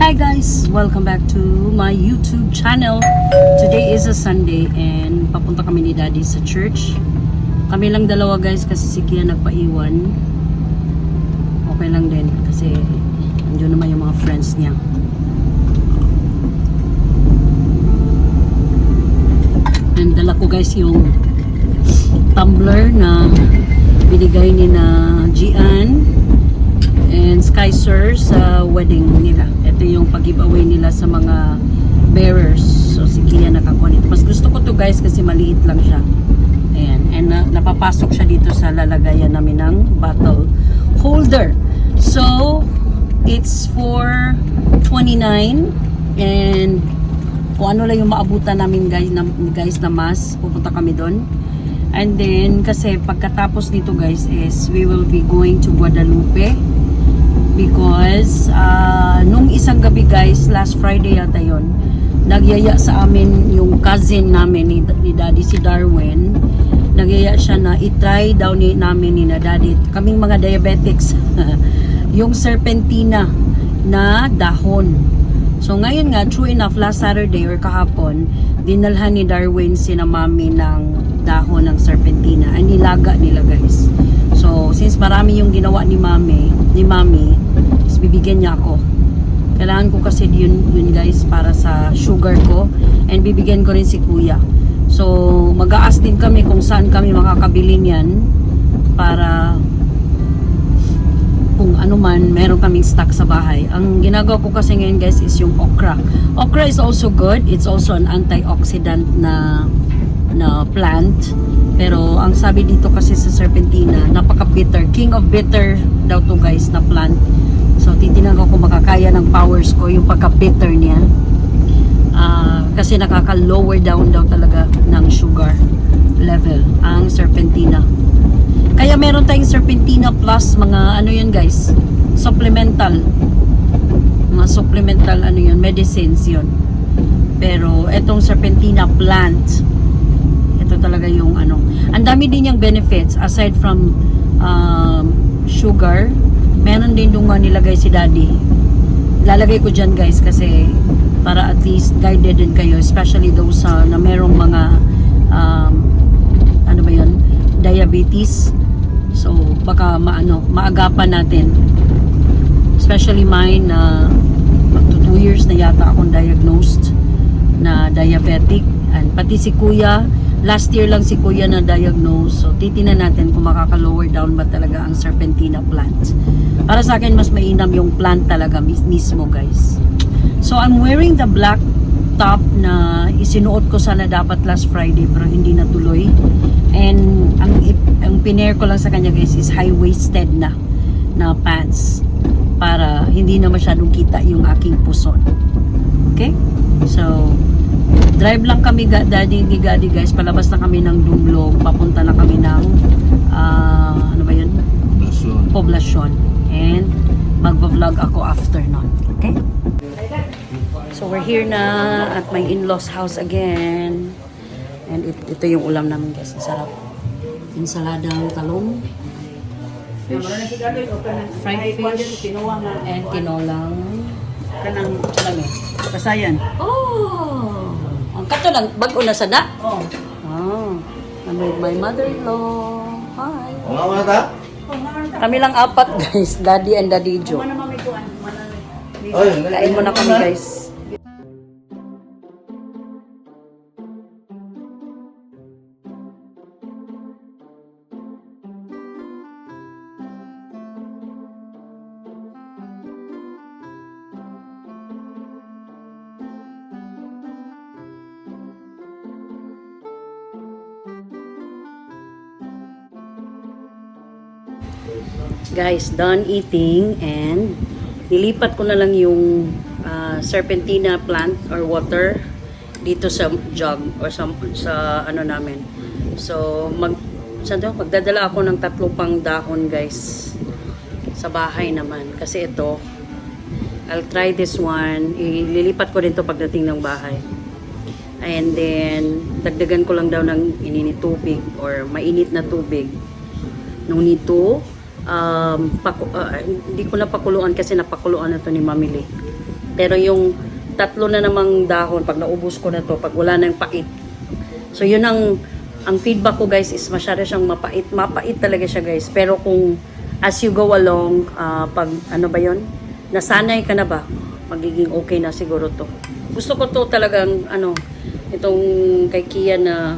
Hi guys! Welcome back to my YouTube channel. Today is a Sunday and papunta kami ni Daddy sa church. Kami lang dalawa guys kasi si Kia nagpaiwan. Okay lang din kasi andun naman yung mga friends niya. And dala ko guys yung tumbler na binigay ni na Gian and Sky Sir sa wedding nila. Ito yung pag-giveaway nila sa mga bearers. So si Kia nakakuha nito. Mas gusto ko to guys kasi maliit lang siya. Ayan. And napapasok siya dito sa lalagayan namin ng bottle holder. So it's for 29 and kung ano lang yung maabutan namin guys na mas pupunta kami doon. And then kasi pagkatapos nito guys is we will be going to Guadalupe because nung isang gabi guys, last Friday yata yon, nagyaya sa amin yung cousin namin ni Daddy, si Darwin. Nagyaya siya na itry daw namin ni na Daddy, kaming mga diabetics yung serpentina na dahon. So ngayon nga, true enough, last Saturday or kahapon, dinalhan ni Darwin sina mami ng dahon ng serpentina. Ay nilaga nila guys. So since marami yung ginawa ni mami, bibigyan niya ako. Kailangan ko kasi yun guys para sa sugar ko, and bibigyan ko rin si kuya. So mag-aas din kami kung saan kami makakabili niyan para kung ano man meron kaming stock sa bahay. Ang ginagawa ko kasi ngayon guys is yung okra. Okra is also good. It's also an antioxidant na plant. Pero ang sabi dito kasi sa serpentina, napaka-bitter. King of bitter daw to guys na plant. So titingnan ko kung makakaya ng powers ko yung pagka-bitter niya. Kasi nakaka-lower down daw talaga ng sugar level ang serpentina. Kaya meron tayong serpentina plus mga ano yun guys, supplemental. Mga supplemental ano yun, medicines yun. Pero etong serpentina plant, ito talaga yung ano. Ang dami din yung benefits aside from sugar. Meron din doon nga nilagay si Daddy. Lalagay ko dyan guys kasi para at least guided din kayo, especially those na merong mga ano ba yun, diabetes. So baka maagapan natin, especially mine na magto 2 years na yata akong diagnosed na diabetic, and pati si kuya last year lang si kuya na diagnose. So titingnan natin kung makaka-lower down ba talaga ang serpentina plant. Para sa akin mas mainam yung plant talaga mismo guys. So I'm wearing the black top na isinuot ko sana dapat last Friday pero hindi natuloy. And ang pinair ko lang sa kanya guys is high-waisted na pants para hindi na masyadong kita yung aking puson. Okay? So drive lang kami Daddy guys, palabas na kami ng Dumlog, papunta na kami ng ano ba yun? Poblacion. And magva-vlog ako after nun. Okay? So we're here na at my in-laws house again. And ito yung ulam namin guys. Ang sarap. Insaladang talong, fish, fried fish, and tinolang Kasayan. oh! Ang kato lang, bago na sada? Oh. Oh. I'm with my mother-in-law. Hi. Mga ta? Kami lang apat guys. Daddy and Daddy Joe. Kain muna kami guys. Guys, done eating and nilipat ko na lang yung serpentina plant or water dito sa jug or sa ano namin. So magdadala ako ng 3 pang dahon guys sa bahay naman kasi ito I'll try this one. Ililipat ko din to pagdating ng bahay. And then dagdagan ko lang daw ng ininit tubig or mainit na tubig. No need to hindi ko na pakuluan kasi napakuluan na to ni Mami Lee. Pero yung tatlo na namang dahon, pag naubos ko na to, pag wala nang pait. So yun ang feedback ko guys is masyado siyang mapait. Mapait talaga siya guys. Pero kung as you go along, pag ano ba yon, nasanay ka na ba, magiging okay na siguro to. Gusto ko to talagang itong kay Kia na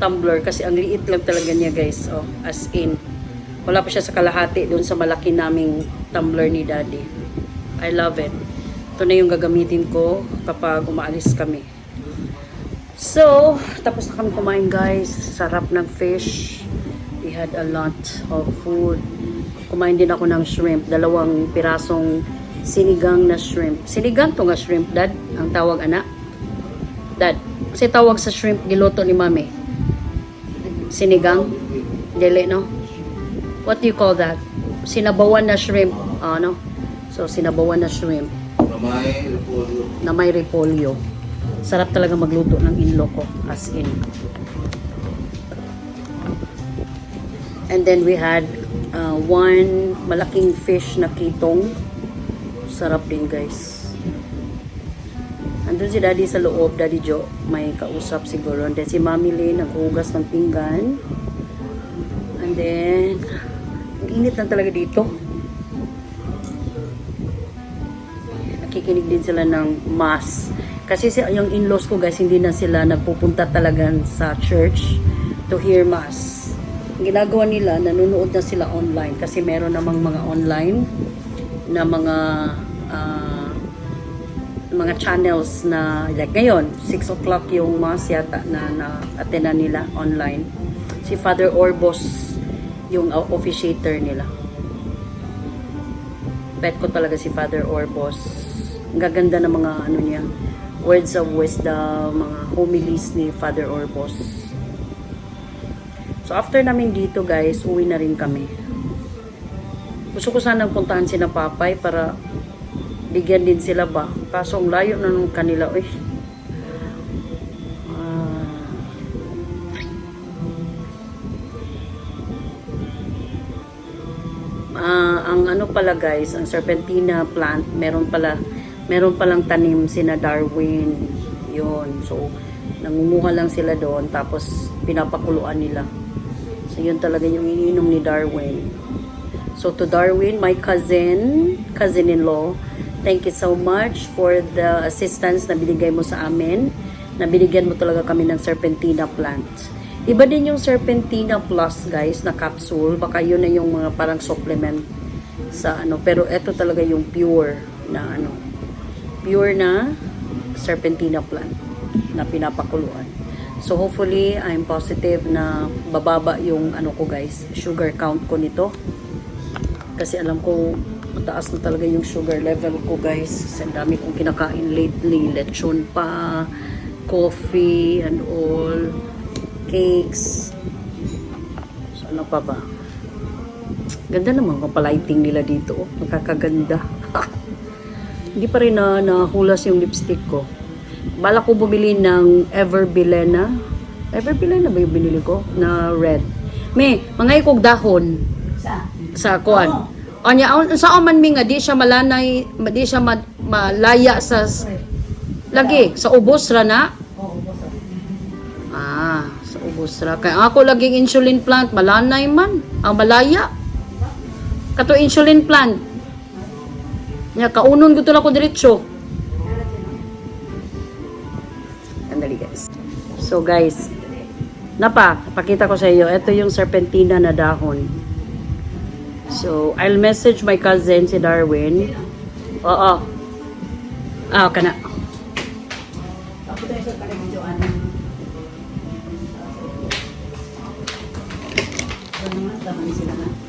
tumbler kasi ang liit lang talaga niya guys. Oh, as in. Wala pa siya sa kalahati doon sa malaki naming tumbler ni Daddy. I love it. Ito na yung gagamitin ko kapag umaalis kami. So, tapos na kami kumain guys. Sarap ng fish. We had a lot of food. Kumain din ako ng shrimp. 2 pirasong sinigang na shrimp. Sinigang to nga shrimp, Dad? Ang tawag, anak? Dad, kasi tawag sa shrimp giluto ni Mami. Sinigang? Dili, no? What do you call that? Sinabawan na shrimp. No? So, sinabawan na shrimp. Na may repolyo. Sarap talaga magluto ng in-law ko. As in. And then we had one malaking fish na kitong. Sarap din guys. Andun si Daddy sa loob, Daddy Joe. May kausap siguro. And then si Mami Lynn naghuhugas ng pinggan. And then ang init na talaga dito. Nakikinig din sila ng mass. Kasi yung in-laws ko guys, hindi na sila nagpupunta talaga sa church to hear mass. Ang ginagawa nila, nanonood na sila online kasi meron namang mga online na mga channels na like ngayon, 6 o'clock yung mass yata na attenan nila online. Si Father Orbos yung officiator nila. Bet ko talaga si Father Orbos. Ang gaganda ng mga niya, words of wisdom, mga homilies ni Father Orbos. So after namin dito guys, uwi na rin kami. Gusto ko sanang puntahan si na Papay para bigyan din sila ba. Kaso ang layo na nung kanila. Ang pala guys, ang serpentina plant, meron palang tanim sina Darwin. Yun. So, nangunguha lang sila doon tapos pinapakuluan nila. So, yun talaga yung iniinom ni Darwin. So, to Darwin, my cousin-in-law, thank you so much for the assistance na binigay mo sa amin. Na binigyan mo talaga kami ng serpentina plant. Iba din yung serpentina plus guys na capsule. Baka yun na yung mga parang supplement sa Pero ito talaga yung pure na pure na serpentina plant na pinapakuluan. So hopefully I'm positive na bababa yung ko guys, sugar count ko nito. Kasi alam ko mataas na talaga yung sugar level ko guys. Ang dami kong kinakain lately, lechon pa, coffee and all, cakes. So ano pa ba? Ganda naman kung palighting nila dito. Nakakaganda. Hindi pa rin nahulas yung lipstick ko. Bala ko bumili ng Everbilena. Everbilena ba yung binili ko? Na red. May, mga ikog dahon. Sa kuan. Anya, sa man mi nga, di siya malanay, di siya malaya sa... Lagi, sa ubos ra na? Sa ubos ra. Kaya ako laging insulin plant, malanay man. Ang malaya. Kato insulin plant. Nya kaunon gusto na ko diretso. Andali guys. So guys, pakita ko sa iyo. Ito yung serpentina na dahon. So, I'll message my cousin si Darwin. Oo. Kana.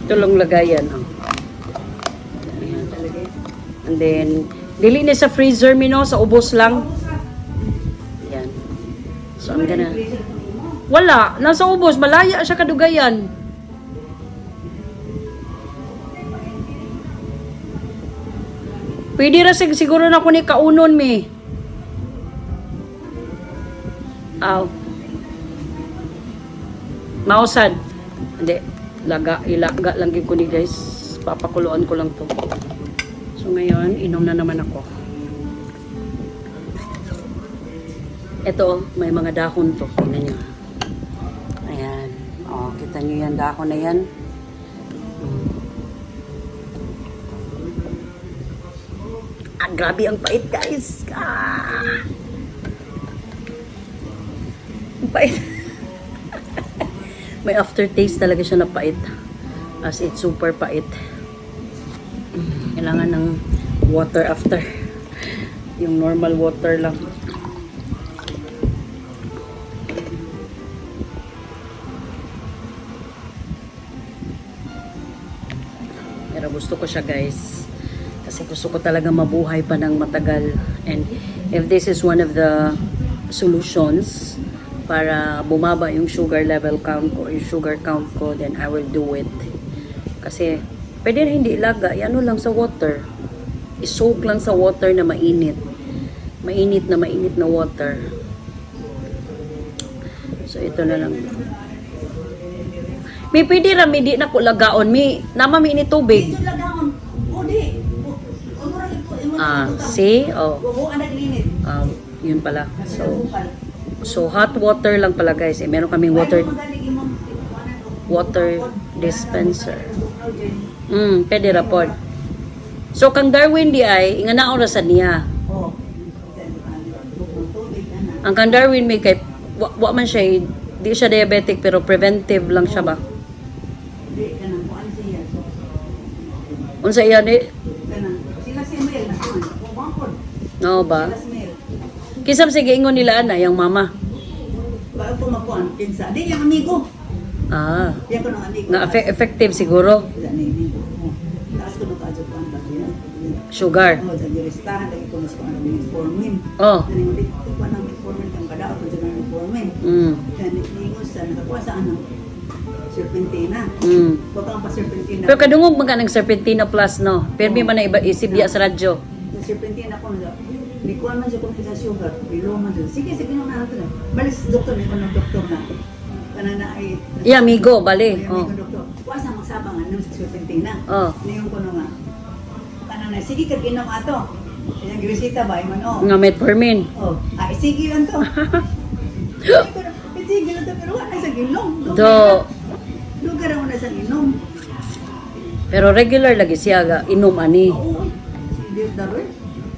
Tulong lagayan. And then, dili ni sa freezer mino, sa ubos lang. Yan. So, I'm gonna... Wala. Nasa ubos. Malaya siya kadugayan. Pwede ra siguro na ko ni kaunon mi. Mausad. Hindi. Ilaga lang ko ni guys. Papakuluan ko lang to. So ngayon, inom na naman ako. Ito, may mga dahon to. Tingnan nyo. Ayan. O, kita nyo yan, dahon na yan. Grabe ang pait, guys. Ang pait. May aftertaste talaga siya na pait. As it's super pait. Kailangan ng water after. Yung normal water lang. Pero gusto ko siya, guys. Kasi gusto ko talaga mabuhay pa ng matagal. And if this is one of the solutions para bumaba yung sugar level count ko, yung sugar count ko, then I will do it. Kasi pwede na hindi ilaga, ano lang sa water. I-soak lang sa water na mainit. Mainit na water. So ito na lang. May pwede rami di na ko lagaon. May nama mi ini tubig. See? Oh. Yun pala. So hot water lang pala, guys. Meron kaming water dispenser. Pwede ra pod. So kang Darwin di ay nga naon ra sad niya. Ang kang Darwin may kay wa man siya, di siya diabetic pero preventive lang siya ba? Unsa iya ni? No ba? Kisam sige ingon nila ana yang mama. Bago ko makuan kinsa. Di yung amigo. Yan ko ng amigo. Na effective siguro. Taas ko nung kadyo kuan ba yun. Sugar. Sa giristahan lagi ko mas kuan ng metformin. Oh. Dali mo dito kuan ng metformin kang kadao ko ng metformin. Then ningo sa nakakuha sa ano. Serpentina. Baka pa serpentina. Pero kadungog man ka ng Serpentina Plus, no? Pero may man na iba isibya sa radyo. Serpentina ko na. Di ko man siya kung sa sugar. Bilo man siya. Sige, na nato na. Balis doktor, may ng doktor na. Kanana ay... Yeah, amigo, bali. Oh. Doktor. Kuha sa magsabangan ng serpentina. Oh. Niyon ko na nga. Kanana, sige ka ginom ato. Yung grisita ba? Iman, oh. Nga metformin. Oh. Ay, sige lang to. Sige lang to. Pero wala sa ginom. Lugar mo na sa inom. Pero regular lagi siya ga inom ani. Oo. Hindi daroy.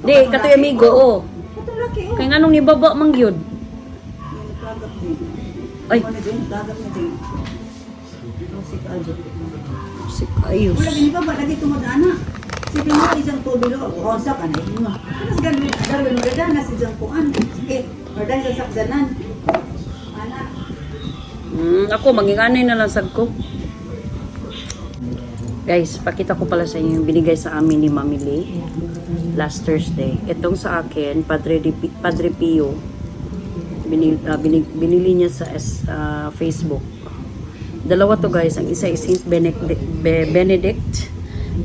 Di katoy amigo oh. Katong laki oh. Kay nganong ni baba man gyud. Ay. Dagat na din. Sik ajo. Sik ayos. Wala gani ba lagi tumod ana. Sige mo isang tubilo ronsa ka na mo. Mas ganun daroy mo dana sa isang kuan. Sige. Or dahil sa sakdanan. Ana. Ako manginganay na lang sad ko. Guys, pakita ko pala sa inyo yung binigay sa amin ni Mami Lee last Thursday. Itong sa akin, Padre Pio. Binili niya sa Facebook. Dalawa to, guys. Ang isa is Saint Benedict.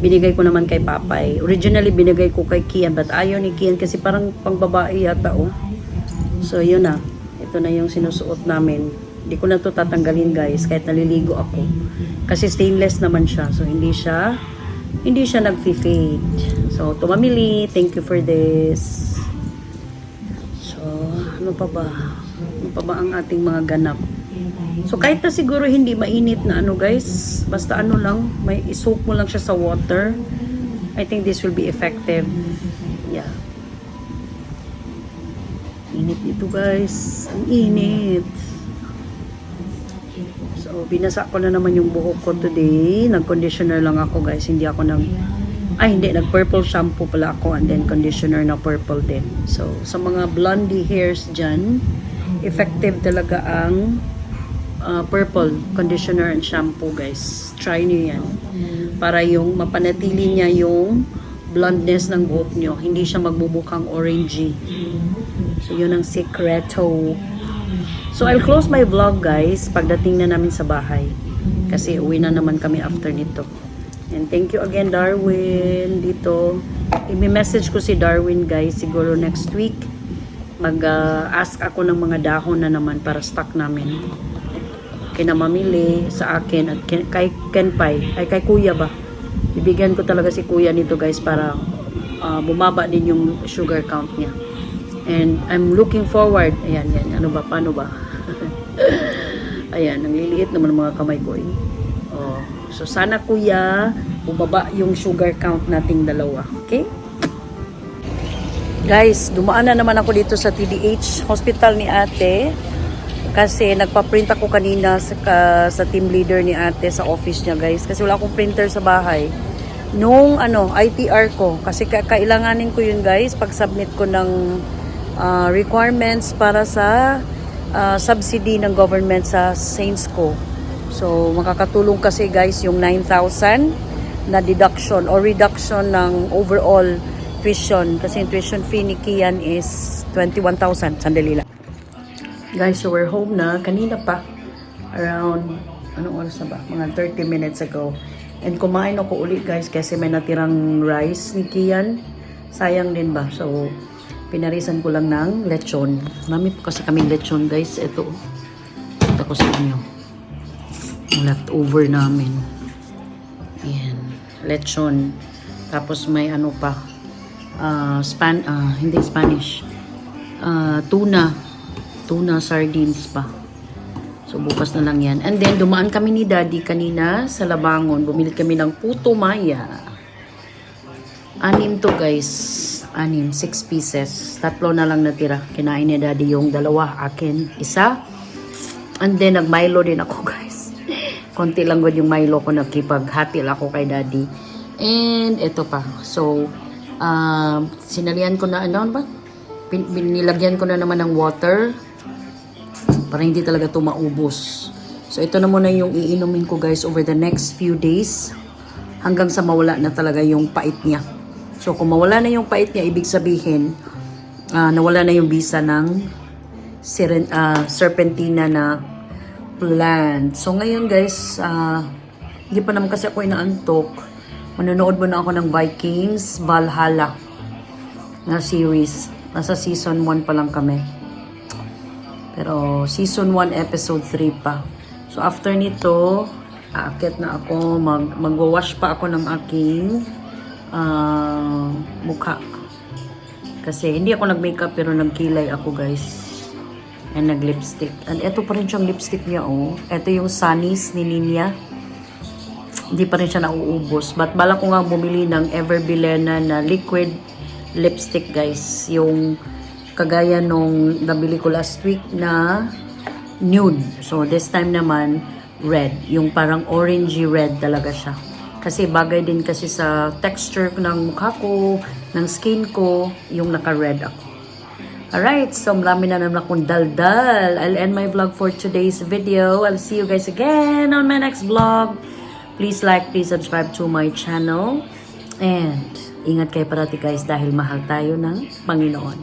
Binigay ko naman kay Papay. Originally, binigay ko kay Kian. But ayaw ni Kian kasi parang pangbabae yata, oh. So, yun na. Ito na yung sinusuot namin. Hindi ko na to tatanggalin, guys, kahit naliligo ako. Kasi stainless naman siya. So, hindi siya nag-fade. So, tumamili. Thank you for this. So, ano pa ba? Ano pa ba ang ating mga ganap? So, kahit na siguro hindi mainit na ano, guys. Basta ano lang, may isoak mo lang siya sa water. I think this will be effective. Yeah. Init ito, guys. Ang init. So, binasa ko na naman yung buhok ko today. Nag-conditioner lang ako, guys. Hindi ako nag-purple shampoo pala ako and then conditioner na purple din. So, sa mga blondie hairs dyan, effective talaga ang purple conditioner and shampoo, guys. Try nyo yan. Para yung mapanatili niya yung blondness ng buhok nyo. Hindi siya magbubukhang orangey. So, yun ang sekreto. So, I'll close my vlog, guys, pagdating na namin sa bahay. Kasi uwi na naman kami after nito. And thank you again, Darwin, dito. I-message ko si Darwin, guys, siguro next week. Mag-ask ako ng mga dahon na naman para stock namin. Kinamamili sa akin at kay Kenpai, ay kay Kuya ba? Bibigyan ko talaga si Kuya nito, guys, para bumaba din yung sugar count niya. And I'm looking forward. Ayan, yan. Ano ba? Paano ba? Ayan, ang liliit naman ng mga kamay ko eh. Oh. So, sana kuya, bumaba yung sugar count nating dalawa. Okay? Guys, dumaan na naman ako dito sa TDH hospital ni ate. Kasi nagpa-print ako kanina sa team leader ni ate sa office niya, guys. Kasi wala akong printer sa bahay. Nung ITR ko, kasi kailanganin ko yun, guys, pag-submit ko ng requirements para sa subsidy ng government sa Saints ko. So, makakatulong kasi, guys, yung 9,000 na deduction or reduction ng overall tuition. Kasi yung tuition fee ni Kian is 21,000. Sandali lang. Guys, so we're home na. Kanina pa, around, anong oras na ba? Mga 30 minutes ago. And kumain ako ulit, guys, kasi may natirang rice ni Kian. Sayang din ba? So, pinarisan ko lang ng lechon. Marami po kasi kaming lechon, guys. Ito. Ito ko sa inyo. Leftover namin. Ayan. Lechon. Tapos may ano pa. Hindi Spanish. Tuna sardines pa. So, bukas na lang yan. And then, dumaan kami ni Daddy kanina sa Labangon. Bumili kami ng puto maya. 6 to, guys. 6 pieces. 3 na lang natira. Kinain ni Daddy yung 2. Akin, 1. And then, nag-Milo din ako, guys. Konti lang yung Milo ko. Nakipaghati lang ako kay Daddy. And, ito pa. So, sinalian ko na, binilagyan ko na naman ng water para hindi talaga ito maubos. So, ito na muna yung iinumin ko, guys, over the next few days hanggang sa mawala na talaga yung pait niya. So, kung mawala na yung pait niya, ibig sabihin nawala na yung bisa ng serpentina na plant. So, ngayon, guys, hindi pa naman kasi ako inaantok. Manonood muna ako ng Vikings Valhalla na series. Nasa season 1 pa lang kami. Pero season 1 episode 3 pa. So after nito, aakyat na ako. Magwawash pa ako ng aking mukha. Kasi hindi ako nag-makeup pero nagkilay ako, guys. And nag-lipstick. And ito pa rin siyang lipstick niya, oh. Ito yung Sunnies ni Ninya. Hindi pa rin siya nauubos. But bala ko nga bumili ng Everbilena na liquid lipstick, guys. Yung kagaya nung nabili ko last week na nude. So, this time naman, red. Yung parang orangey red talaga siya. Kasi bagay din kasi sa texture ng mukha ko, ng skin ko, yung naka-red ako. Alright, so marami na naman akong daldal. I'll end my vlog for today's video. I'll see you guys again on my next vlog. Please like, please subscribe to my channel. And ingat kayo parati, guys, dahil mahal tayo ng Panginoon.